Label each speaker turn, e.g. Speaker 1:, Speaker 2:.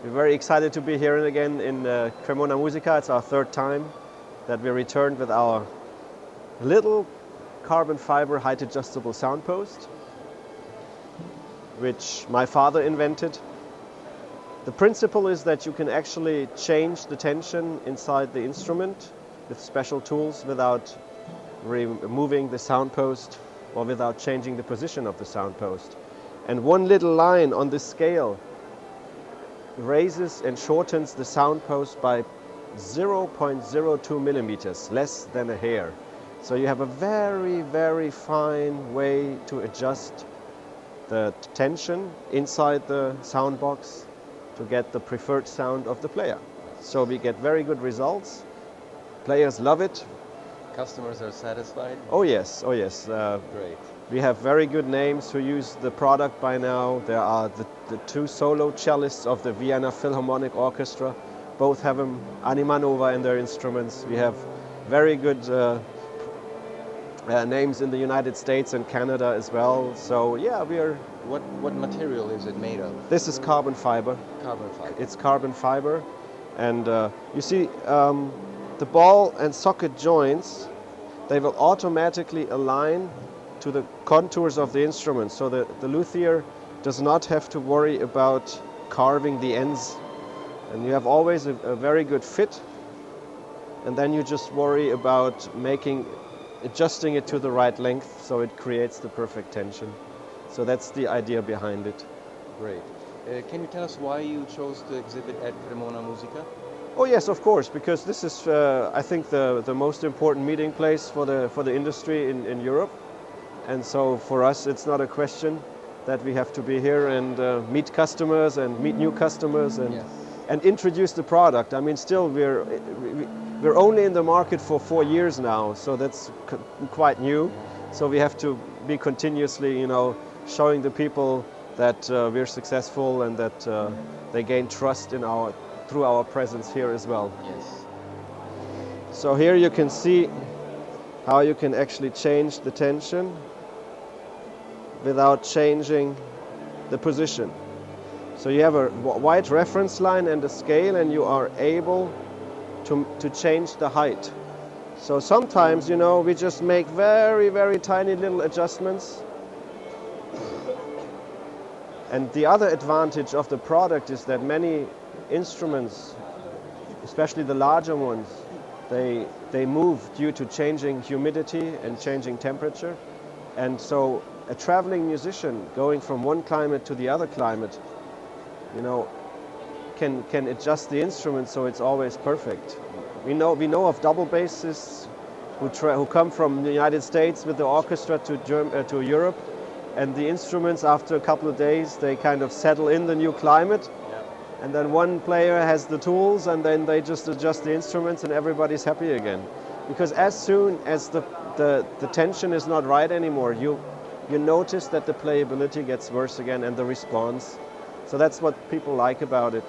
Speaker 1: We're very excited to be here again in Cremona Mondomusica. It's our third time that we returned with our little carbon fiber height adjustable sound post, which my father invented. The principle is that you can actually change the tension inside the instrument with special tools without removing the sound post or without changing the position of the sound post. And one little line on the scale raises and shortens the sound post by 0.02 millimeters, less than a hair. So you have a very, very fine way to adjust the tension inside the sound box to get the preferred sound of the player. So we get very good results. Players love it.
Speaker 2: Customers are satisfied?
Speaker 1: Oh yes, oh yes.
Speaker 2: Great.
Speaker 1: We have very good names who use the product by now. There are the two solo cellists of the Vienna Philharmonic Orchestra. Both have Anima Nova in their instruments. We have very good names in the United States and Canada as well. So yeah, we are.
Speaker 2: What material is it made of?
Speaker 1: This is carbon fiber.
Speaker 2: Carbon fiber.
Speaker 1: It's carbon fiber, and you see the ball and socket joints. They will automatically align to the contours of the instrument, so that the luthier does not have to worry about carving the ends, and you have always a very good fit, and then you just worry about adjusting it to the right length so it creates the perfect tension. So that's the idea behind it.
Speaker 2: Great. Can you tell us why you chose to exhibit at Cremona Mondomusica?
Speaker 1: Oh yes, of course, because this is I think the most important meeting place for the industry in Europe. And so for us, it's not a question that we have to be here and meet customers and meet new customers and introduce the product. I mean, still we're only in the market for 4 years now, so that's quite new. So we have to be continuously, showing the people that we're successful and that they gain trust through our presence here as well.
Speaker 2: Yes.
Speaker 1: So here you can see how you can actually change the tension without changing the position. So you have a white reference line and a scale, and you are able to change the height. So sometimes, we just make very, very tiny little adjustments. And the other advantage of the product is that many instruments, especially the larger ones, they move due to changing humidity and changing temperature. And so a traveling musician going from one climate to the other climate, can adjust the instrument so it's always perfect. We know of double bassists who come from the United States with the orchestra to Europe, and the instruments after a couple of days they kind of settle in the new climate. And then one player has the tools, and then they just adjust the instruments and everybody's happy again. Because as soon as the tension is not right anymore, you notice that the playability gets worse again and the response. So that's what people like about it,